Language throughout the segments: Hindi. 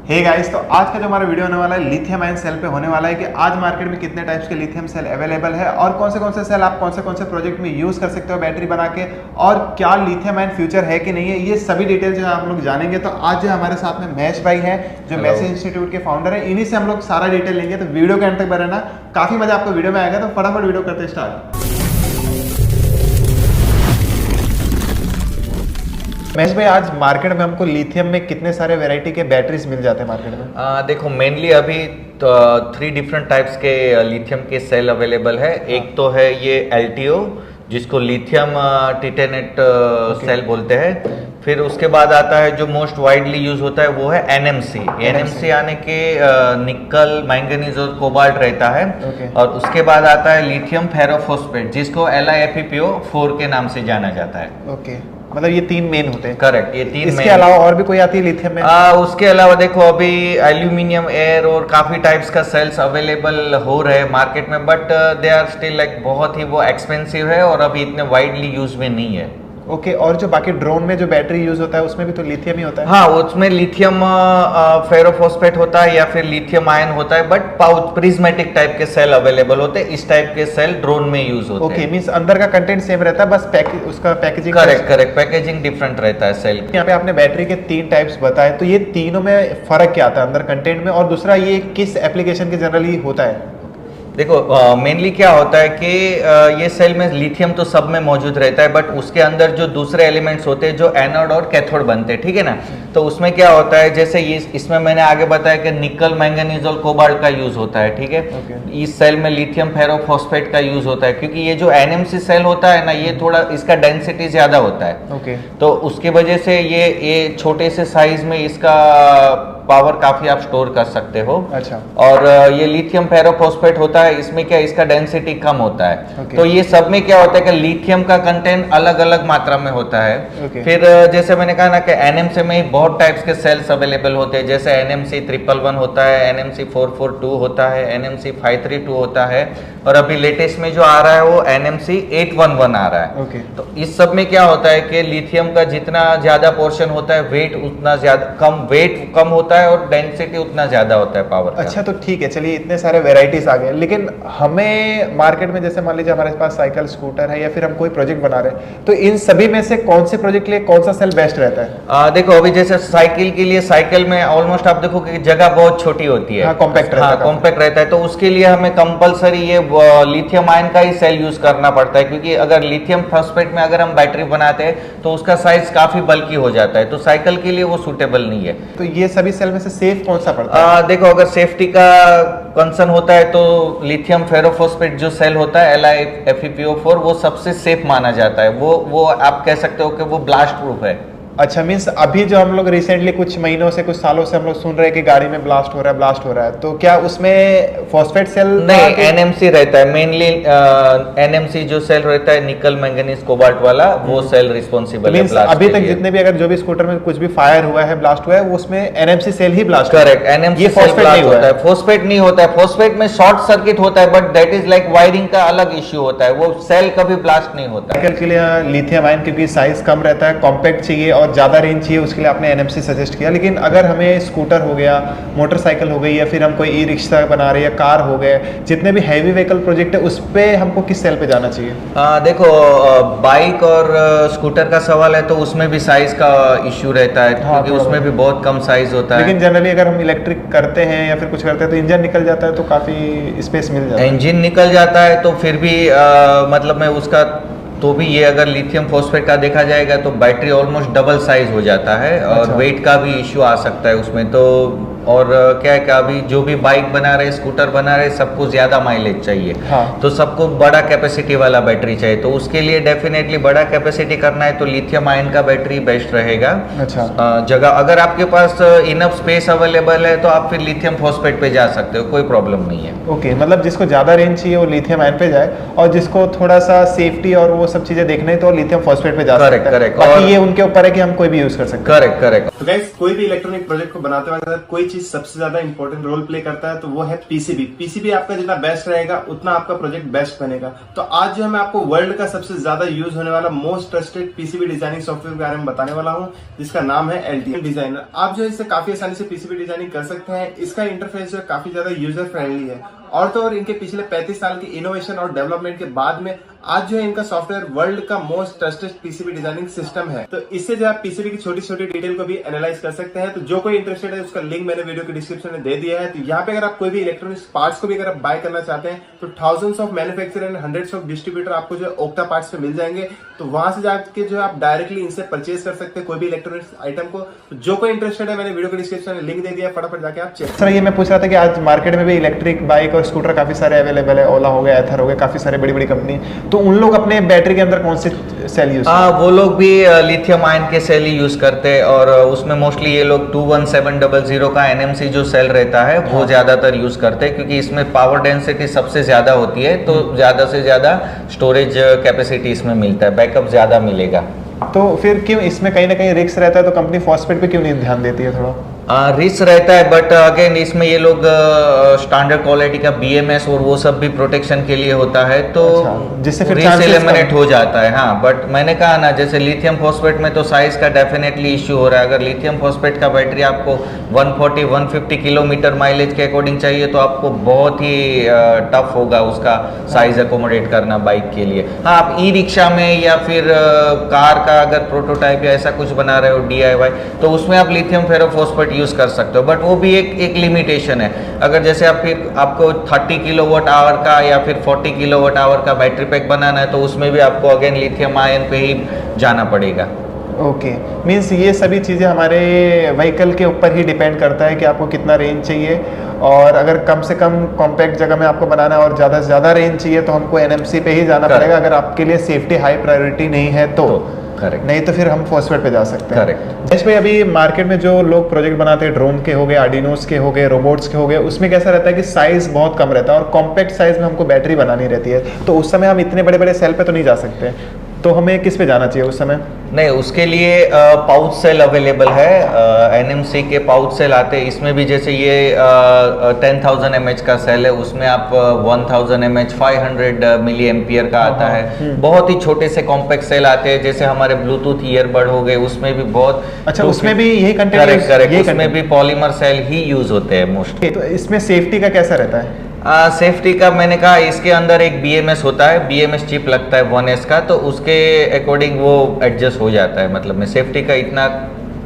हे गाइस, तो आज का जो हमारा वीडियो होने वाला है लिथियम आयन सेल पे होने वाला है कि आज मार्केट में कितने टाइप्स के लिथियम सेल अवेलेबल है और कौन से सेल आप कौन से प्रोजेक्ट में यूज कर सकते हो बैटरी बना के, और क्या लिथियम आयन फ्यूचर है कि नहीं है, ये सभी डिटेल जो है आप लोग जानेंगे। तो आज जो हमारे साथ में महेश भाई हैं जो मैसेज इंस्टीट्यूट के फाउंडर है, इन्हीं से हम लोग सारा डिटेल लेंगे। तो वीडियो के अंत तक बने रहना, काफी मजा आपको वीडियो में आएगा। तो फटाफट वीडियो करते स्टार्ट। महेश भाई, आज मार्केट में हमको लिथियम में कितने सारे वैरायटी के बैटरीज मिल जाते हैं मार्केट में? देखो मेनली अभी तो 3 डिफरेंट टाइप्स के लिथियम के सेल अवेलेबल है। एक तो है ये LTO जिसको लिथियम टिटेनेट सेल बोलते हैं। फिर उसके बाद आता है जो मोस्ट वाइडली यूज होता है वो है NMC आने के निकल मैंगनीज और कोबाल्ट रहता है। और उसके बाद आता है लिथियम फेरोफॉस्फेट जिसको LiFePO4 के नाम से जाना जाता है। मतलब ये 3 मेन होते हैं। करेक्ट, ये 3 इसके अलावा और भी कोई आती है लिथियम में? उसके अलावा देखो अभी एल्यूमिनियम एयर और काफी टाइप्स का सेल्स अवेलेबल हो रहे हैं मार्केट में, but they are still like बहुत ही वो एक्सपेंसिव है और अभी इतने वाइडली यूज में नहीं है। और जो बाकी ड्रोन में जो बैटरी यूज होता है उसमें भी तो लिथियम ही होता है? हाँ, उसमें लिथियम फेरोफॉस्फेट होता है या फिर लिथियम आयन होता है, बट पाउच प्रिज्मेटिक टाइप के सेल अवेलेबल होते हैं। इस टाइप के सेल ड्रोन में यूज होते हैं। मींस अंदर का कंटेंट सेम रहता है, बस उसका पैकेजिंग। करेक्ट, पैकेजिंग डिफरेंट रहता है सेल। यहाँ पे आपने बैटरी के 3 टाइप्स बताए, तो ये तीनों में फर्क क्या आता है अंदर कंटेंट में, और दूसरा ये किस एप्लीकेशन के जनरली होता है? देखो मेनली क्या होता है कि ये सेल में लिथियम तो सब में मौजूद रहता है, बट उसके अंदर जो दूसरे एलिमेंट्स होते हैं जो एनोड और कैथोड बनते हैं, ठीक है ना। तो उसमें क्या होता है, जैसे इसमें मैंने आगे बताया कि निकल मैंगनीज और कोबाल्ट का यूज होता है, ठीक है। इस सेल में लिथियम फेरोफॉस्फेट का यूज होता है, क्योंकि ये जो NMC सेल होता है ना, ये थोड़ा इसका डेंसिटी ज्यादा होता है। तो उसकी वजह से ये छोटे से साइज में इसका पावर काफी आप स्टोर कर सकते हो। अच्छा। और ये लिथियम फेरोफॉस्फेट होता है, इसमें क्या इसका डेंसिटी कम होता है। तो ये सब में क्या होता है कि लिथियम का कंटेंट अलग अलग मात्रा में होता है। फिर जैसे मैंने कहा ना कि NMC में ही बहुत टाइप्स के सेल्स अवेलेबल होते हैं, जैसे NMC 111 होता है, NMC 442 होता है, NMC 532 होता है, और अभी लेटेस्ट में जो आ रहा है वो NMC 811 आ रहा है। तो इस सब में क्या होता है कि लिथियम का जितना ज्यादा पोर्शन होता है वेट उतना ज्यादा वेट कम होता है और डेंसिटी उतना ज्यादा होता है पावर का। अच्छा, तो ठीक है, चलिए इतने सारे वेराइटीज आ गए, लेकिन हमें मार्केट में जैसे मान लीजिए हमारे पास साइकिल, स्कूटर है, या फिर हम कोई प्रोजेक्ट बना रहे हैं, तो इन सभी में से कौन से प्रोजेक्ट के लिए कौन सा सेल बेस्ट रहता है? देखो अभी जैसे साइकिल के लिए, साइकिल में ऑलमोस्ट आप देखो कि जगह बहुत छोटी होती है। कॉम्पैक्ट रहता है। तो उसके लिए हमें कंपलसरी ये लिथियम आयन का ही सेल यूज करना पड़ता है, क्योंकि अगर लिथियम फॉस्फेट में अगर हम बैटरी बनाते हैं तो उसका साइज काफी बल्कि हो जाता है, तो साइकिल के लिए वो सूटेबल नहीं है। तो ये सभी सेल में से सेफ कौन सा पड़ता है? देखो अगर सेफ्टी का कंसर्न होता है तो लिथियम फेरोफॉस्फेट जो सेल होता है LiFePO4 वो सबसे सेफ माना जाता है। वो आप कह सकते हो कि वो ब्लास्ट प्रूफ है। अच्छा, मीन्स अभी जो हम लोग रिसेंटली कुछ महीनों से, कुछ सालों से हम लोग सुन रहे हैं कि गाड़ी में ब्लास्ट हो रहा है, तो क्या उसमें फॉस्फेट सेल नहीं, NMC रहता है मेनली। NMC जो सेल रहता है निकल मैंगनीज कोबाल्ट वाला, वो सेल रिस्पॉन्सिबल है ब्लास्ट अभी तक जितने भी अगर जो भी स्कूटर में कुछ भी फायर हुआ है, ब्लास्ट हुआ है, वो उसमें NMC सेल ही ब्लास्ट। करेक्ट, NMC फॉस्फेट नहीं होता है। फॉस्फेट नहीं होता है। फॉस्फेट में शॉर्ट सर्किट होता है, but that is like wiring का अलग इश्यू होता है, वो सेल कभी ब्लास्ट नहीं होता। साइकिल के लिए लिथियम आयन क्योंकि साइज कम रहता है, कॉम्पैक्ट चाहिए और ज्यादा रेंज चाहिए, उसके लिए आपने NMC सजेस्ट किया। लेकिन अगर हमें स्कूटर हो गया, मोटरसाइकिल हो गई, या फिर हम कोई ई-रिक्शा बना रहे हैं, या कार हो गए, जितने भी हैवी व्हीकल प्रोजेक्ट है, उस पे हमको किस सेल पे जाना चाहिए? देखो बाइक और स्कूटर का सवाल है तो उसमें भी साइज का इश्यू रहता है, क्योंकि उसमें भी बहुत कम साइज होता है। लेकिन जनरली अगर हम इलेक्ट्रिक करते हैं या फिर कुछ करते हैं तो इंजन निकल जाता है, तो काफी स्पेस मिल जाता है। इंजन निकल जाता है तो फिर भी मतलब मैं उसका तो भी ये अगर लिथियम फॉस्फेट का देखा जाएगा तो बैटरी ऑलमोस्ट डबल साइज हो जाता है। और वेट का भी इश्यू आ सकता है उसमें। तो और क्या है कि अभी जो भी बाइक बना रहे, स्कूटर बना रहे, सबको ज्यादा माइलेज चाहिए। तो सबको बड़ा कैपेसिटी वाला बैटरी चाहिए, तो उसके लिए डेफिनेटली बड़ा कैपेसिटी करना है तो लिथियम आयन का बैटरी बेस्ट रहेगा। जगह अगर आपके पास इनफ स्पेस अवेलेबल है तो आप फिर लिथियम फॉस्फेट पे जा सकते हो, कोई प्रॉब्लम नहीं है। मतलब जिसको ज्यादा रेंज चाहिए वो लिथियम आयन पे जाए, और जिसको थोड़ा सा सेफ्टी और वो सब चीजें देखना है तो लिथियम फॉस्फेट पे जा सकता है। बाकी ये उनके ऊपर है कि हम कोई भी यूज कर सकते हैं। करेक्ट। तो गाइस, कोई भी इलेक्ट्रॉनिक प्रोजेक्ट को बनाते वक्त कोई चीज सबसे ज्यादा इंपॉर्टेंट रोल प्ले करता है, तो वो है पीसीबी। पीसीबी आपका जितना बेस्ट रहेगा उतना आपका प्रोजेक्ट बेस्ट बनेगा। तो आज जो है मैं आपको वर्ल्ड का सबसे ज्यादा यूज होने वाला most trusted PCB designing software के बारे में बताने वाला हूँ, जिसका नाम है एलटीएम डिजाइनर। आप जो इससे काफी आसानी से पीसीबी डिजाइनिंग कर सकते हैं। इसका इंटरफेस जो है काफी ज्यादा यूजर फ्रेंडली है, और तो और इनके पिछले 35 साल की इनोवेशन और डेवलपमेंट के बाद में आज जो है इनका सॉफ्टवेयर वर्ल्ड का most trusted PCB designing system है। तो इससे जो आप पीसीबी की छोटी छोटी डिटेल को भी एनालाइज कर सकते हैं। तो जो कोई इंटरेस्टेड है उसका लिंक मैंने वीडियो के डिस्क्रिप्शन में दे दिया है। तो यहाँ पे अगर आप कोई भी इलेक्ट्रॉनिक्स पार्ट्स को भी अगर आप बाय करना चाहते हैं तो thousands of manufacturer and hundreds of distributor आपको जो ओक्टा पार्ट्स पे मिल जाएंगे। तो वहां से जाके जो आप डायरेक्टली इनसे परचेज कर सकते हैं कोई भी इलेक्ट्रॉनिक्स आइटम को। तो जो कोई इंटरेस्टेड है मैंने वीडियो के डिस्क्रिप्शन में लिंक दे दिया, फटाफट जाके आप चेक। सर ये मैं पूछ रहा था कि आज मार्केट में भी इलेक्ट्रिक बाइक और स्कूटर काफी सारे अवेलेबल है, ओला हो गया, एथर हो गया, काफी सारे बड़ी बड़ी कंपनी। तो उन लोग अपने बैटरी के अंदर कौन से सेल यूज? वो लोग भी लिथियम आयन के सेल ही यूज करते हैं, और उसमें मोस्टली ये लोग 21700 का एनएमसी जो सेल रहता है वो ज्यादातर यूज करते हैं, क्योंकि इसमें पावर डेंसिटी सबसे ज्यादा होती है, तो ज्यादा से ज्यादा स्टोरेज कैपेसिटी इसमें मिलता है, बैकअप ज्यादा मिलेगा। तो फिर क्यों इसमें कहीं ना कहीं रिस्क रहता है, तो कंपनी फॉस्फेट पे क्यों नहीं ध्यान देती है? थोड़ा रिस्क रहता है, बट अगेन इसमें ये लोग स्टैंडर्ड क्वालिटी का बीएमएस और वो सब भी प्रोटेक्शन के लिए होता है, तो जिससे फिर रिस्क एलिमिनेट हो जाता है। हाँ, बट मैंने कहा ना, जैसे लिथियम फॉस्फेट में तो साइज का डेफिनेटली इश्यू हो रहा है। अगर लिथियम फॉस्फेट का बैटरी आपको 140-150 किलोमीटर माइलेज के अकॉर्डिंग चाहिए तो आपको बहुत ही टफ होगा उसका साइज अकोमोडेट करना बाइक के लिए। हाँ, आप ई रिक्शा में या फिर कार का अगर प्रोटोटाइप या ऐसा कुछ बना रहे हो DIY, तो उसमें आप लिथियम फेरोफॉस्फेट यूज कर सकते हो, बट वो भी एक लिमिटेशन है। अगर जैसे आपको 30 किलोवाट आवर का या फिर 40 किलोवाट आवर का बैटरी पैक बनाना है, तो उसमें भी आपको अगेन लिथियम आयन पे ही जाना पड़ेगा। ओके, मीन्स ये सभी चीज़ें हमारे व्हीकल के ऊपर ही डिपेंड करता है कि आपको कितना रेंज चाहिए, और अगर कम से कम कॉम्पैक्ट जगह में आपको बनाना है और ज़्यादा से ज़्यादा रेंज चाहिए तो हमको NMC पे ही जाना पड़ेगा, अगर आपके लिए सेफ्टी हाई प्रायोरिटी नहीं है तो। करेक्ट, नहीं तो फिर हम फॉस्फेट पे जा सकते हैं। करेक्ट। जैसे भाई अभी मार्केट में जो लोग प्रोजेक्ट बनाते हैं, ड्रोन के हो गए, आर्डिनोस के हो गए, रोबोट्स के हो गए, उसमें कैसा रहता है कि साइज बहुत कम रहता है और कॉम्पैक्ट साइज में हमको बैटरी बनानी रहती है, तो उस समय हम इतने बड़े बड़े सेल पे तो नहीं जा सकते, तो हमें किस पे जाना चाहिए उस समय? नहीं, उसके लिए पाउच सेल अवेलेबल है, NMC के पाउच सेल आते हैं। इसमें भी जैसे ये 10,000 mAh का सेल है, उसमें आप 1000 mAh 500 मिली एम्पियर का आता है। बहुत ही छोटे से कॉम्पैक्ट सेल आते हैं, जैसे हमारे ब्लूटूथ ईयरबड हो गए, उसमें भी बहुत। अच्छा, उसमें भी यही कंटेंट? करेक्ट, उसमें भी पॉलीमर सेल ही यूज होते हैं मोस्टली। तो इसमें सेफ्टी का कैसा रहता है? सेफ्टी का मैंने कहा, इसके अंदर एक BMS होता है, BMS चिप लगता है 1S का, तो उसके अकॉर्डिंग वो एडजस्ट हो जाता है। मतलब में सेफ्टी का इतना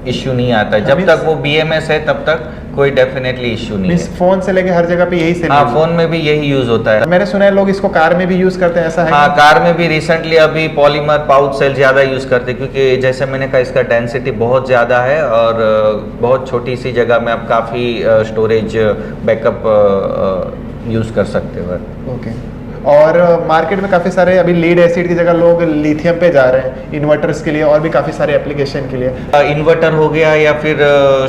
इश्यू नहीं आता है, जब तक वो BMS है तब तक कोई डेफिनेटली इश्यू नहीं है। फोन से लेके हर जगह पे यही सेल? हाँ, फोन में भी यही यूज होता है। मैंने सुना है लोग इसको कार में भी यूज करते हैं, ऐसा है? हाँ, कार में भी रिसेंटली अभी पॉलीमर पाउच सेल ज्यादा यूज करते हैं, क्योंकि जैसे मैंने कहा इसका डेंसिटी बहुत ज्यादा है और बहुत छोटी सी जगह में आप काफी स्टोरेज बैकअप यूज कर सकते हो। ओके, और मार्केट में काफ़ी सारे अभी लीड एसिड की जगह लोग लिथियम पे जा रहे हैं इन्वर्टर्स के लिए और भी काफ़ी सारे एप्लीकेशन के लिए। इन्वर्टर हो गया या फिर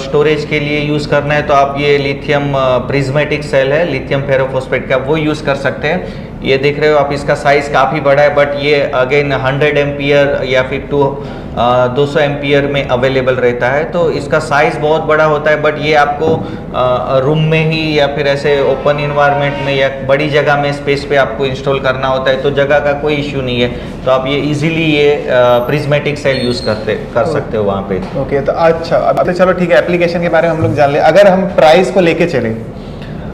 स्टोरेज के लिए यूज़ करना है तो आप ये लिथियम प्रिज्मेटिक सेल है लिथियम फेरोफॉस्फेट का, वो यूज़ कर सकते हैं। ये देख रहे हो आप, इसका साइज़ काफ़ी बड़ा है, बट ये अगेन 100 एम्पियर या फिर 200 एम्पियर में अवेलेबल रहता है, तो इसका साइज़ बहुत बड़ा होता है। बट ये आपको रूम में ही या फिर ऐसे ओपन इन्वायरमेंट में या बड़ी जगह में स्पेस पे आपको इंस्टॉल करना होता है, तो जगह का कोई इश्यू नहीं है, तो आप ये इजीली ये प्रिज्मेटिक सेल यूज़ कर सकते हो वहाँ पे। ओके, तो अच्छा, अब तो चलो ठीक है, एप्लीकेशन के बारे में हम लोग जान ले। अगर हम प्राइस को लेके चले,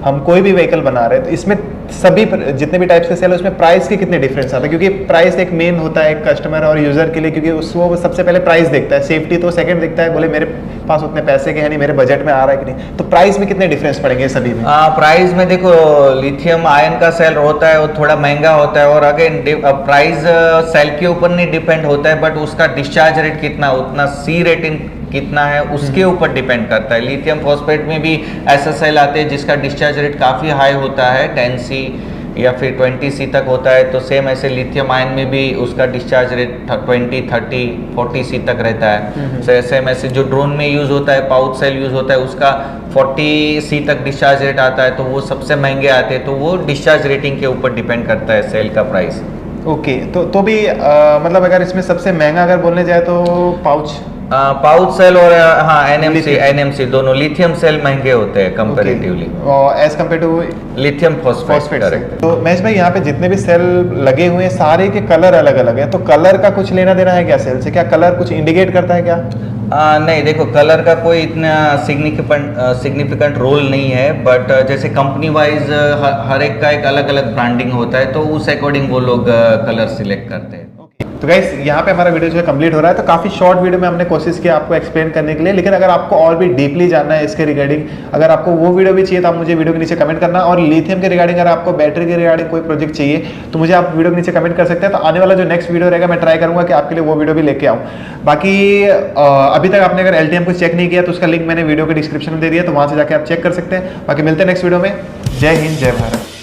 हम कोई भी व्हीकल बना रहे हैं, तो इसमें सभी जितने भी टाइप्स के सेल है उसमें प्राइस के कितने डिफरेंस आते हैं? क्योंकि प्राइस एक मेन होता है कस्टमर और यूजर के लिए, क्योंकि वो सबसे पहले प्राइस देखता है, सेफ्टी तो सेकंड देखता है, बोले मेरे पास उतने पैसे के हैं नहीं, मेरे बजट में आ रहा है कि नहीं। तो प्राइस में कितने डिफरेंस पड़ेंगे सभी में? प्राइस में देखो, लिथियम आयन का सेल होता है वो थोड़ा महंगा होता है, और अगेन प्राइस सेल के ऊपर नहीं डिपेंड होता है, बट उसका डिस्चार्ज रेट कितना, उतना सी रेटिंग कितना है उसके ऊपर डिपेंड करता है। लिथियम फॉस्फेट में भी ऐसा सेल आते हैं जिसका डिस्चार्ज रेट काफ़ी हाई होता है, 10C या फिर 20C तक होता है, तो सेम ऐसे लिथियम आयन में भी उसका डिस्चार्ज रेट 20, 30, 40C तक रहता है। सेम ऐसे जो ड्रोन में यूज़ होता है, पाउच सेल यूज़ होता है, उसका 40C तक डिस्चार्ज रेट आता है, तो वो सबसे महंगे आते हैं, तो वो डिस्चार्ज रेटिंग के ऊपर डिपेंड करता है सेल का प्राइस। ओके, तो भी मतलब अगर इसमें सबसे महंगा अगर बोलने जाए तो पाउच पाउच सेल और हाँ एनएमसी दोनों लिथियम सेल महंगे होते हैं comparatively as compare to lithium phosphate. तो महेश भाई यहाँ पे जितने भी सेल लगे हुए हैं सारे के कलर अलग अलग है, तो कलर का कुछ लेना देना है क्या सेल से? क्या कलर कुछ इंडिकेट करता है क्या? नहीं, देखो कलर का कोई इतना सिग्निफिकेंट रोल नहीं है, बट जैसे कंपनी वाइज हर एक का एक अलग अलग ब्रांडिंग होता है, तो उस अकॉर्डिंग वो लोग कलर सिलेक्ट करते हैं। तो गाइस यहाँ पे हमारा वीडियो जो है कंप्लीट हो रहा है। तो काफ़ी शॉर्ट वीडियो में हमने कोशिश किया आपको एक्सप्लेन करने के लिए, लेकिन अगर आपको और भी डीपली जानना है इसके रिगार्डिंग, अगर आपको वो वीडियो भी चाहिए तो आप मुझे वीडियो के नीचे कमेंट करना। और लिथियम के रिगार्डिंग अगर आपको बैटरी के रिगार्डिंग कोई प्रोजेक्ट चाहिए तो मुझे आप वीडियो के नीचे कमेंट कर सकते हैं। तो आने वाला जो नेक्स्ट वीडियो रहेगा मैं ट्राई करूँगा कि आपके लिए वो वीडियो भी लेके आऊँ। बाकी अभी तक आपने अगर LTM को चेक नहीं किया तो उसका लिंक मैंने वीडियो के डिस्क्रिप्शन में दे दिया, तो वहाँ से जाकर आप चेक कर सकते हैं। बाकी मिलते हैं नेक्स्ट वीडियो में। जय हिंद, जय भारत।